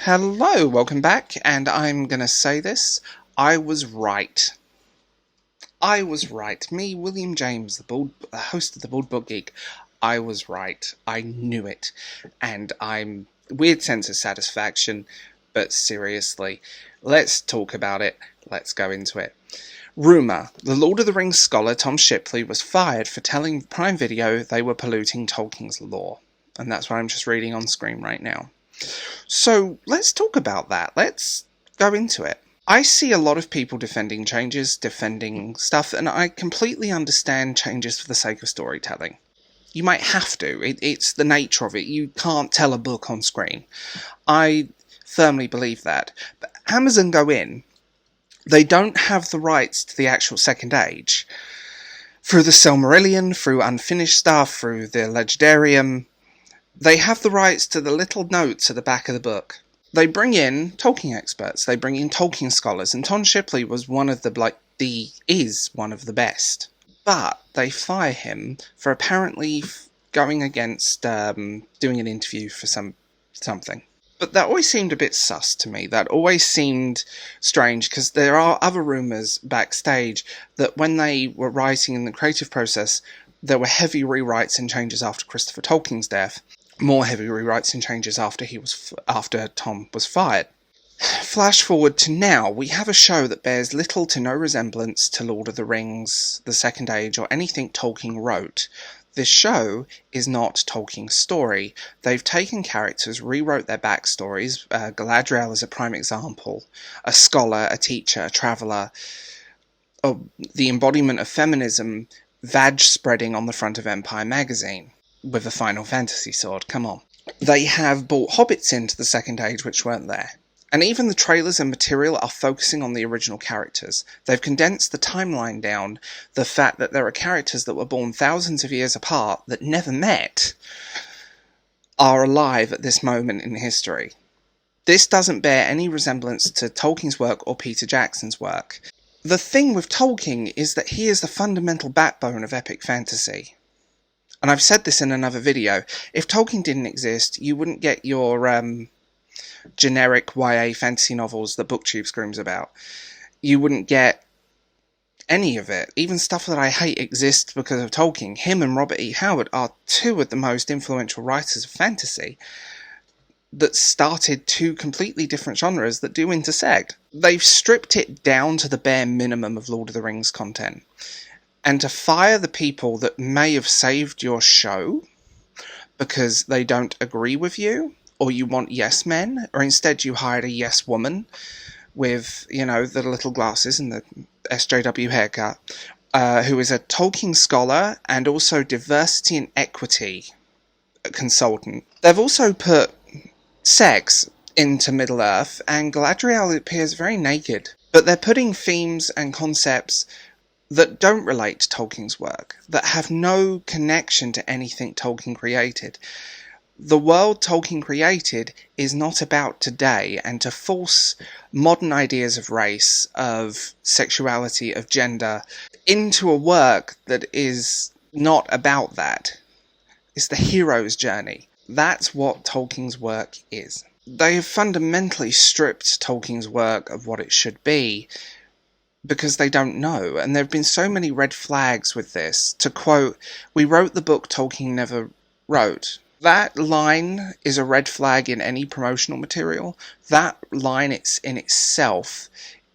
Hello, welcome back, and I'm gonna say this, I was right. I was right. Me, William James, the host of the Bald Book Geek, I was right. I knew it. And I'm weird sense of satisfaction, but seriously, let's talk about it. Let's go into it. Rumour. The Lord of the Rings scholar Tom Shipley was fired for telling Prime Video they were polluting Tolkien's lore. And that's what I'm just reading on screen right now. So let's talk about that. Let's go into it. I see a lot of people defending changes, defending stuff, and I completely understand changes for the sake of storytelling. You might have to. It's the nature of it. You can't tell a book on screen. I firmly believe that. But Amazon go in. They don't have the rights to the actual Second Age. Through the Silmarillion, through unfinished stuff, through the Legendarium, they have the rights to the little notes at the back of the book. They bring in Tolkien experts, they bring in Tolkien scholars, and Tom Shipley was one of is one of the best. But they fire him for apparently going against doing an interview for something. But that always seemed a bit sus to me. That always seemed strange, because there are other rumours backstage that when they were writing in the creative process, there were heavy rewrites and changes after Christopher Tolkien's death. More heavy rewrites and changes after Tom was fired. Flash forward to now, we have a show that bears little to no resemblance to Lord of the Rings, The Second Age, or anything Tolkien wrote. This show is not Tolkien's story. They've taken characters, rewrote their backstories. Galadriel is a prime example. A scholar, a teacher, a traveller. The embodiment of feminism, vag spreading on the front of Empire magazine. With a Final Fantasy sword, come on. They have brought hobbits into the Second Age which weren't there. And even the trailers and material are focusing on the original characters. They've condensed the timeline down, the fact that there are characters that were born thousands of years apart that never met are alive at this moment in history. This doesn't bear any resemblance to Tolkien's work or Peter Jackson's work. The thing with Tolkien is that he is the fundamental backbone of epic fantasy. And I've said this in another video, if Tolkien didn't exist, you wouldn't get your generic YA fantasy novels that BookTube screams about. You wouldn't get any of it. Even stuff that I hate exists because of Tolkien. Him and Robert E. Howard are two of the most influential writers of fantasy that started two completely different genres that do intersect. They've stripped it down to the bare minimum of Lord of the Rings content. And to fire the people that may have saved your show because they don't agree with you, or you want yes men, or instead you hired a yes woman with, the little glasses and the SJW haircut, who is a Tolkien scholar and also diversity and equity consultant. They've also put sex into Middle-earth, and Galadriel appears very naked. But they're putting themes and concepts that don't relate to Tolkien's work, that have no connection to anything Tolkien created. The world Tolkien created is not about today, and to force modern ideas of race, of sexuality, of gender, into a work that is not about that. It's the hero's journey. That's what Tolkien's work is. They have fundamentally stripped Tolkien's work of what it should be, because they don't know, and there have been so many red flags with this. To quote, "We wrote the book Tolkien never wrote." That line is a red flag in any promotional material. That line in itself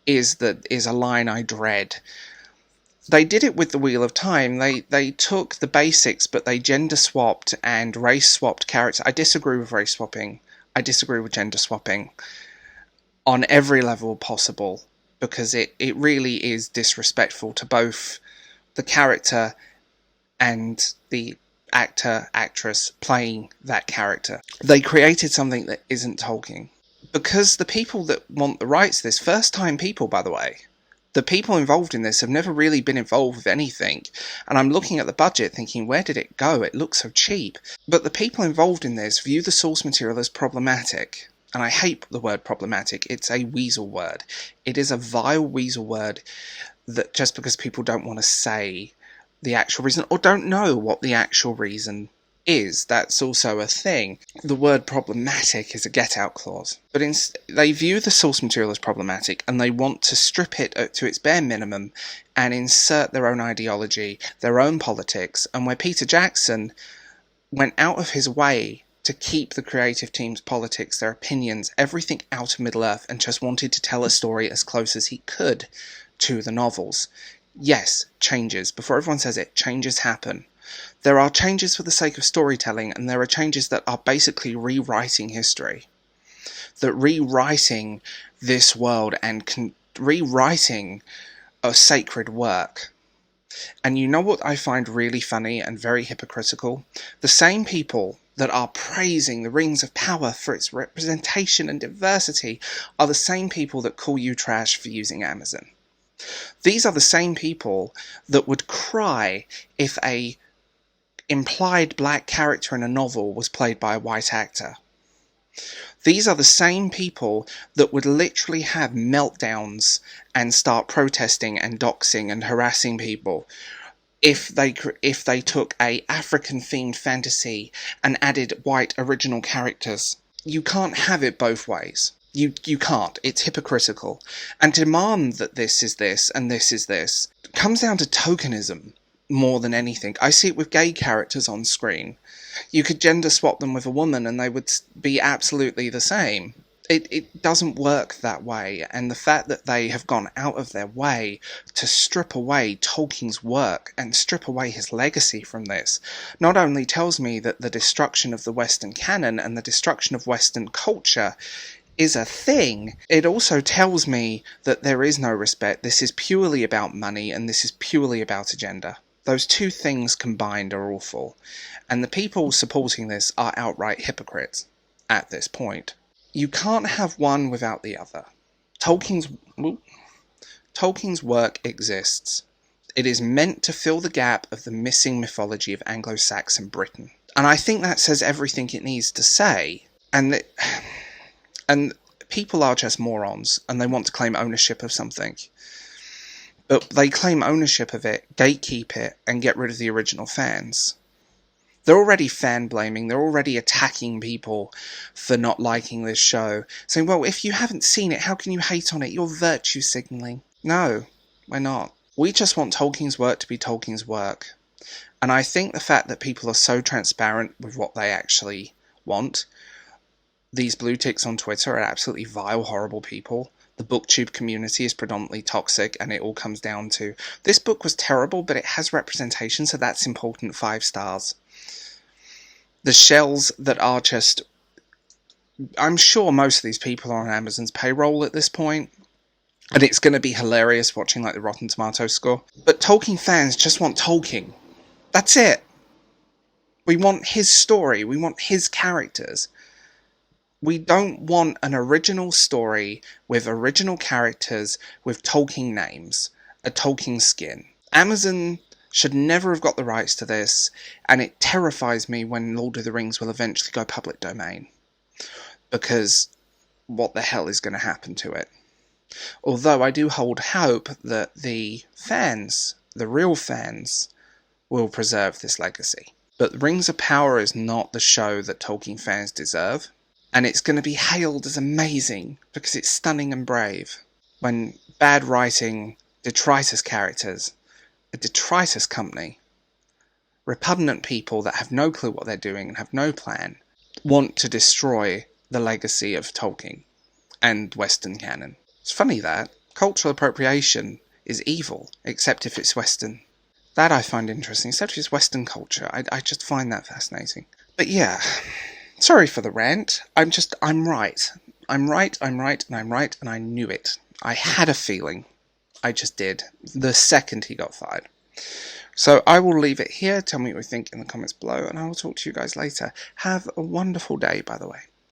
is a line I dread. They did it with the Wheel of Time. They took the basics, but they gender swapped and race swapped characters. I disagree with race swapping. I disagree with gender swapping on every level possible, because it really is disrespectful to both the character and the actor, actress playing that character. They created something that isn't Tolkien. Because the people that want the rights to this, first-time people, by the way, the people involved in this have never really been involved with anything. And I'm looking at the budget thinking, where did it go? It looks so cheap. But the people involved in this view the source material as problematic. And I hate the word problematic. It's a weasel word. It is a vile weasel word that just because people don't want to say the actual reason, or don't know what the actual reason is. That's also a thing. The word problematic is a get-out clause. But they view the source material as problematic, and they want to strip it to its bare minimum and insert their own ideology, their own politics. And where Peter Jackson went out of his way to keep the creative team's politics, their opinions, everything out of Middle-earth, and just wanted to tell a story as close as he could to the novels. Yes, changes. Before everyone says it, changes happen. There are changes for the sake of storytelling, and there are changes that are basically rewriting history. That rewriting this world and rewriting a sacred work. And you know what I find really funny and very hypocritical? The same people that are praising the Rings of Power for its representation and diversity are the same people that call you trash for using Amazon. These are the same people that would cry if a implied black character in a novel was played by a white actor. These are the same people that would literally have meltdowns and start protesting and doxing and harassing people if they took a African-themed fantasy and added white original characters. You can't have it both ways. You can't. It's hypocritical. And demand that this is this and this is this comes down to tokenism more than anything. I see it with gay characters on screen. You could gender swap them with a woman and they would be absolutely the same. It doesn't work that way, and the fact that they have gone out of their way to strip away Tolkien's work and strip away his legacy from this not only tells me that the destruction of the Western canon and the destruction of Western culture is a thing, it also tells me that there is no respect. This is purely about money, and this is purely about agenda. Those two things combined are awful, and the people supporting this are outright hypocrites at this point. You can't have one without the other. Tolkien's work exists. It is meant to fill the gap of the missing mythology of Anglo-Saxon Britain. And I think that says everything it needs to say. And people are just morons, and they want to claim ownership of something. But they claim ownership of it, gatekeep it, and get rid of the original fans. They're already fan-blaming, they're already attacking people for not liking this show, saying, well, if you haven't seen it, how can you hate on it? You're virtue signalling. No, we're not. We just want Tolkien's work to be Tolkien's work. And I think the fact that people are so transparent with what they actually want, these blue ticks on Twitter are absolutely vile, horrible people. The booktube community is predominantly toxic, and it all comes down to, this book was terrible, but it has representation, so that's important, 5 stars. The shells that are just... I'm sure most of these people are on Amazon's payroll at this point, and it's going to be hilarious watching like the Rotten Tomatoes score. But Tolkien fans just want Tolkien. That's it. We want his story. We want his characters. We don't want an original story with original characters with Tolkien names, a Tolkien skin. Amazon should never have got the rights to this, and it terrifies me when Lord of the Rings will eventually go public domain. Because what the hell is going to happen to it? Although I do hold hope that the fans, the real fans, will preserve this legacy. But Rings of Power is not the show that Tolkien fans deserve. And it's going to be hailed as amazing because it's stunning and brave. When bad writing, detritus characters, a detritus company, repugnant people that have no clue what they're doing and have no plan, want to destroy the legacy of Tolkien and Western canon. It's funny that cultural appropriation is evil, except if it's Western. That I find interesting, except if it's Western culture. I just find that fascinating. But yeah, sorry for the rant. I'm right. I'm right, and I knew it. I had a feeling. I just did. The second he got fired. So I will leave it here. Tell me what you think in the comments below, and I will talk to you guys later. Have a wonderful day, by the way.